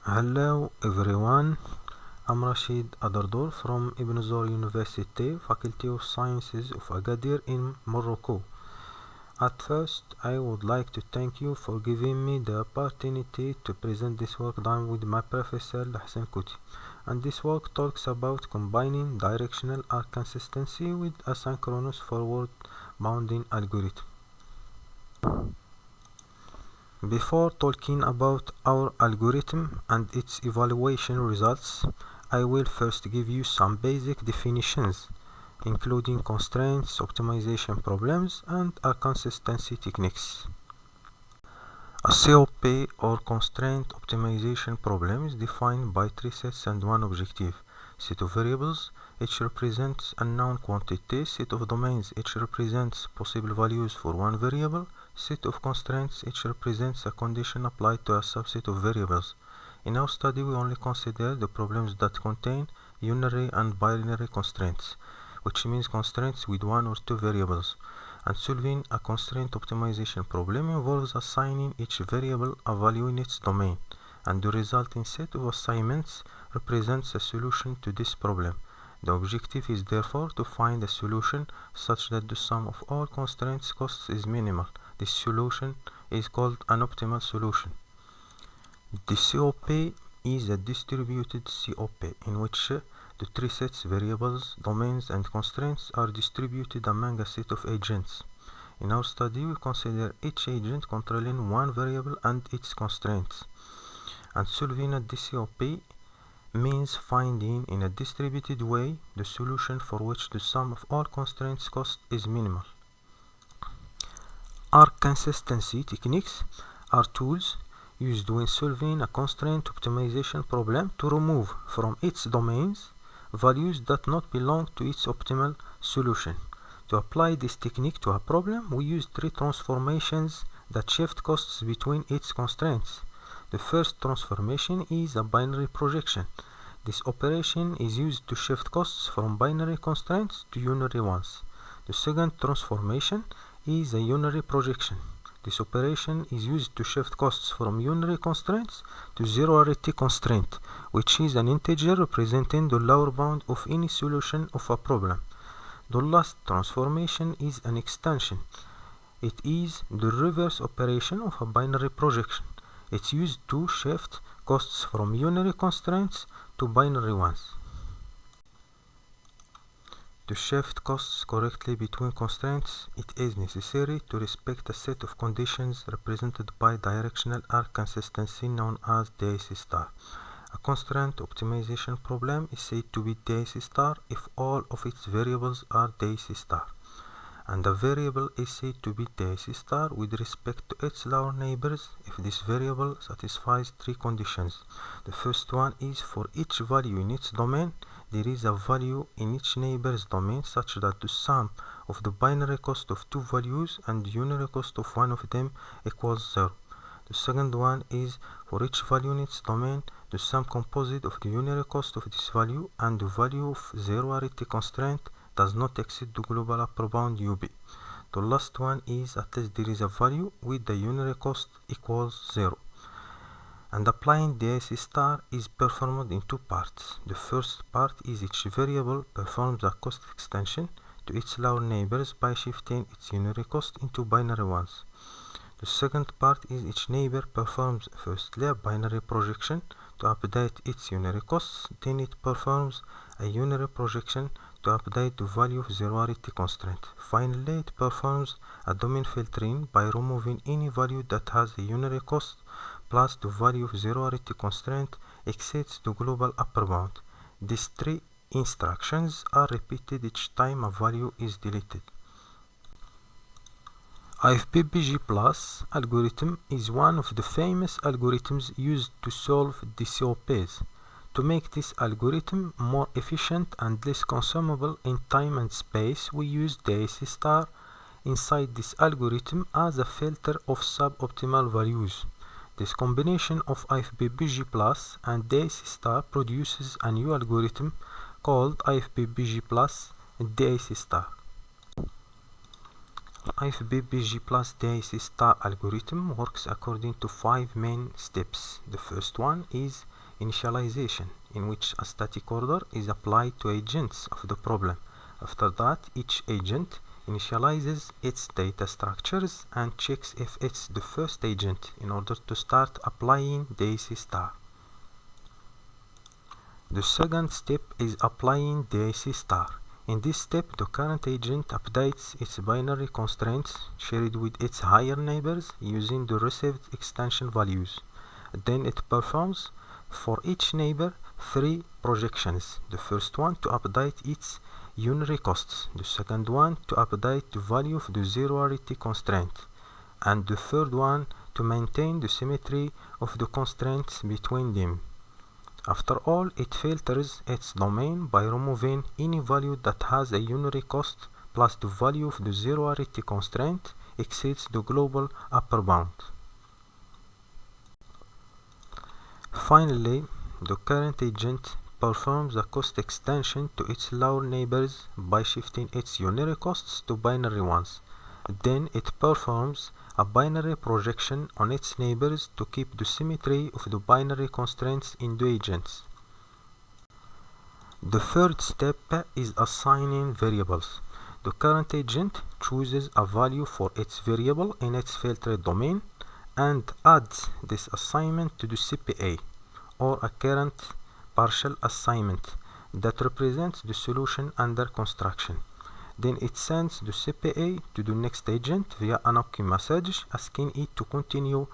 Hello everyone, I'm Rachid Adrdor from Ibn Zor University, Faculty of Sciences of Agadir in Morocco. At first, I would like to thank you for giving me the opportunity to present this work done with my professor Lahcen Koutti. And this work talks about combining directional arc consistency with asynchronous forward bounding algorithm. Before talking about our algorithm and its evaluation results, I will first give you some basic definitions, including constraints, optimization problems, and arc consistency techniques. A COP or constraint optimization problem is defined by three sets and one objective. Set of variables, each represents unknown quantity. Set of domains, each represents possible values for one variable. Set of constraints, each represents a condition applied to a subset of variables. In our study, we only consider the problems that contain unary and binary constraints, which means constraints with one or two variables. And solving a constraint optimization problem involves assigning each variable a value in its domain, and the resulting set of assignments represents a solution to this problem. The objective is therefore to find a solution such that the sum of all constraints costs is minimal. This solution is called an optimal solution. The COP is a distributed COP in which the three sets, variables, domains, and constraints are distributed among a set of agents. In our study, we consider each agent controlling one variable and its constraints. And solving a DCOP means finding in a distributed way the solution for which the sum of all constraints cost is minimal. Arc consistency techniques are tools used when solving a constraint optimization problem to remove from its domains values that not belong to its optimal solution. To apply this technique to a problem, we use three transformations that shift costs between its constraints. The first transformation is a binary projection. This operation is used to shift costs from binary constraints to unary ones. The second transformation is a unary projection. This operation is used to shift costs from unary constraints to zero-arity constraint, which is an integer representing the lower bound of any solution of a problem. The last transformation is an extension. It is the reverse operation of a binary projection. It's used to shift costs from unary constraints to binary ones. To shift costs correctly between constraints, it is necessary to respect a set of conditions represented by directional arc consistency known as DAC star. A constraint optimization problem is said to be DAC star if all of its variables are DAC star, and a variable is said to be DAC star with respect to its lower neighbors if this variable satisfies three conditions. The first one is for each value in its domain, there is a value in each neighbor's domain such that the sum of the binary cost of two values and the unary cost of one of them equals 0. The second one is for each value in its domain, the sum composite of the unary cost of this value and the value of zero-arity constraint does not exceed the global upper bound UB. The last one is at least there is a value with the unary cost equals 0. And applying DAC star is performed in two parts. The first part is each variable performs a cost extension to its lower neighbors by shifting its unary cost into binary ones. The second part is each neighbor performs firstly a binary projection to update its unary costs, then it performs a unary projection to update the value of zero-arity constraint. Finally, it performs a domain filtering by removing any value that has a unary cost plus the value of zero-arity constraint exceeds the global upper bound. These three instructions are repeated each time a value is deleted. IFBBG Plus algorithm is one of the famous algorithms used to solve DCOPs. To make this algorithm more efficient and less consumable in time and space, we use DAC star inside this algorithm as a filter of suboptimal values. This combination of IFBBG Plus and DAC star produces a new algorithm called IFBBG Plus DAC star. IFBBG Plus DAC star algorithm works according to 5 main steps. The first one is initialization, in which a static order is applied to agents of the problem. After that, each agent initializes its data structures and checks if it's the first agent in order to start applying the AC star. The second step is applying the AC star. In this step, the current agent updates its binary constraints shared with its higher neighbors using the received extension values. Then it performs for each neighbor 3 projections. The first one to update its unary costs, the second one to update the value of the zero-arity constraint, and the third one to maintain the symmetry of the constraints between them. After all, it filters its domain by removing any value that has a unary cost plus the value of the zero-arity constraint exceeds the global upper bound. Finally, the current agent performs a cost extension to its lower neighbors by shifting its unary costs to binary ones. Then it performs a binary projection on its neighbors to keep the symmetry of the binary constraints in the agents. The third step is assigning variables. The current agent chooses a value for its variable in its filtered domain and adds this assignment to the CPA, or a current partial assignment, that represents the solution under construction. Then it sends the CPA to the next agent via an OK message asking it to continue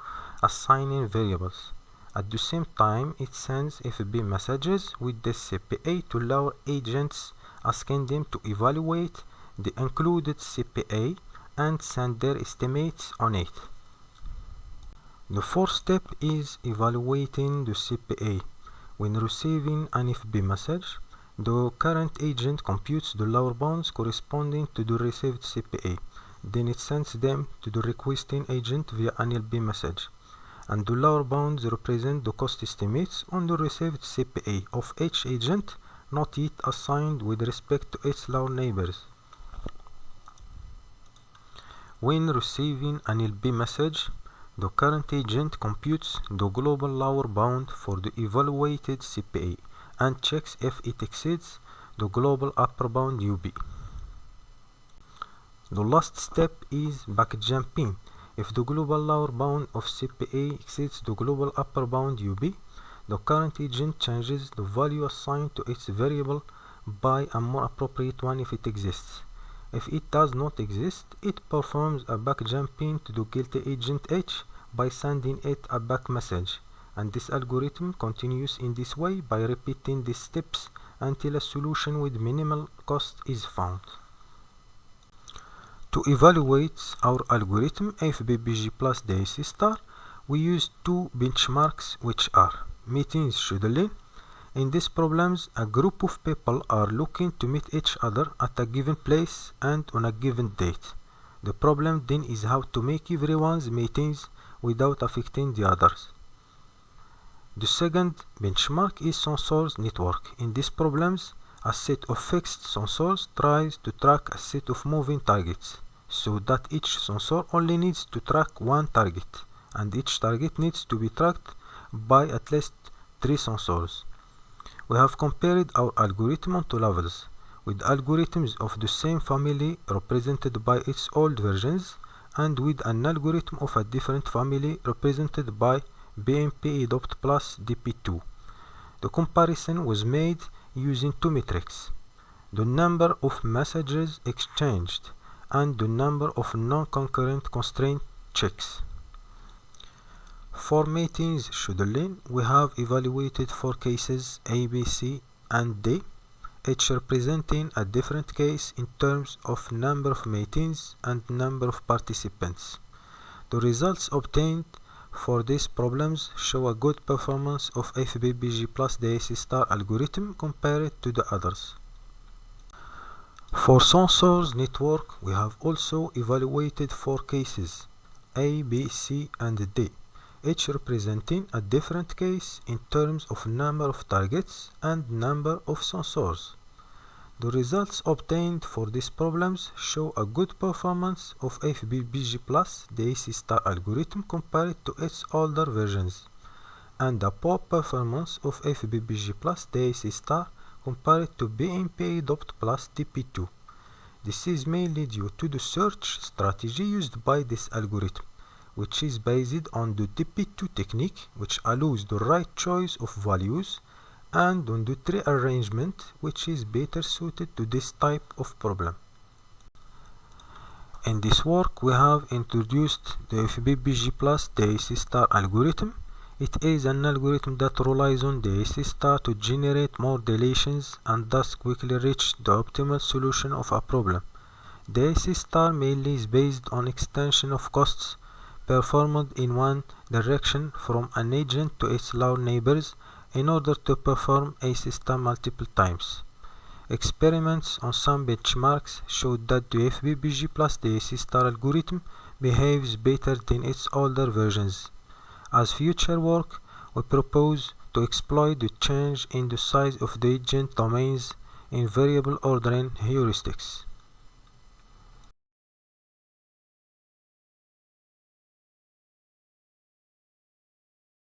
assigning variables. At the same time, it sends FB messages with the CPA to lower agents asking them to evaluate the included CPA and send their estimates on it. The fourth step is evaluating the CPA. When receiving an FB message, the current agent computes the lower bounds corresponding to the received CPA. Then it sends them to the requesting agent via an LB message. And the lower bounds represent the cost estimates on the received CPA of each agent not yet assigned with respect to its lower neighbors. When receiving an LB message, the current agent computes the global lower bound for the evaluated CPA and checks if it exceeds the global upper bound UB. The last step is backjumping. If the global lower bound of CPA exceeds the global upper bound UB, the current agent changes the value assigned to its variable by a more appropriate one if it exists. If it does not exist, it performs a backjumping to the guilty agent H by sending it a back message. And this algorithm continues in this way by repeating these steps until a solution with minimal cost is found. To evaluate our algorithm IFBBG Plus the AC star, we use 2 benchmarks, which are meetings scheduling. In these problems, a group of people are looking to meet each other at a given place and on a given date. The problem then is how to make everyone's meetings without affecting the others. The second benchmark is sensors network. In these problems, a set of fixed sensors tries to track a set of moving targets, so that each sensor only needs to track one target, and each target needs to be tracked by at least 3 sensors. We have compared our algorithm on 2 levels, with algorithms of the same family represented by its old versions, and with an algorithm of a different family represented by BMP Adopt Plus DP2. The comparison was made using 2 metrics: the number of messages exchanged and the number of non-concurrent constraint checks. For meetings scheduling, we have evaluated 4 cases A, B, C, and D, each representing a different case in terms of number of meetings and number of participants. The results obtained for these problems show a good performance of IFBBG Plus the AC star algorithm compared to the others. For sensors network, we have also evaluated 4 cases A, B, C, and D, each representing a different case in terms of number of targets and number of sensors. The results obtained for these problems show a good performance of IFBBG Plus the AC star algorithm compared to its older versions. and the poor performance of IFBBG Plus DAC star compared to BMP DOPT plus DP2. This is mainly due to the search strategy used by this algorithm, which is based on the DP2 technique, which allows the right choice of values, and on the tree arrangement, which is better suited to this type of problem. In this work, we have introduced the IFBBG Plus DAC star algorithm. It is an algorithm that relies on DAC star to generate more deletions and thus quickly reach the optimal solution of a problem. DAC star mainly is based on extension of costs performed in one direction from an agent to its low neighbors in order to perform a system multiple times. Experiments on some benchmarks showed that the IFBBG Plus DAC star algorithm behaves better than its older versions. As future work, we propose to exploit the change in the size of the agent domains in variable ordering heuristics.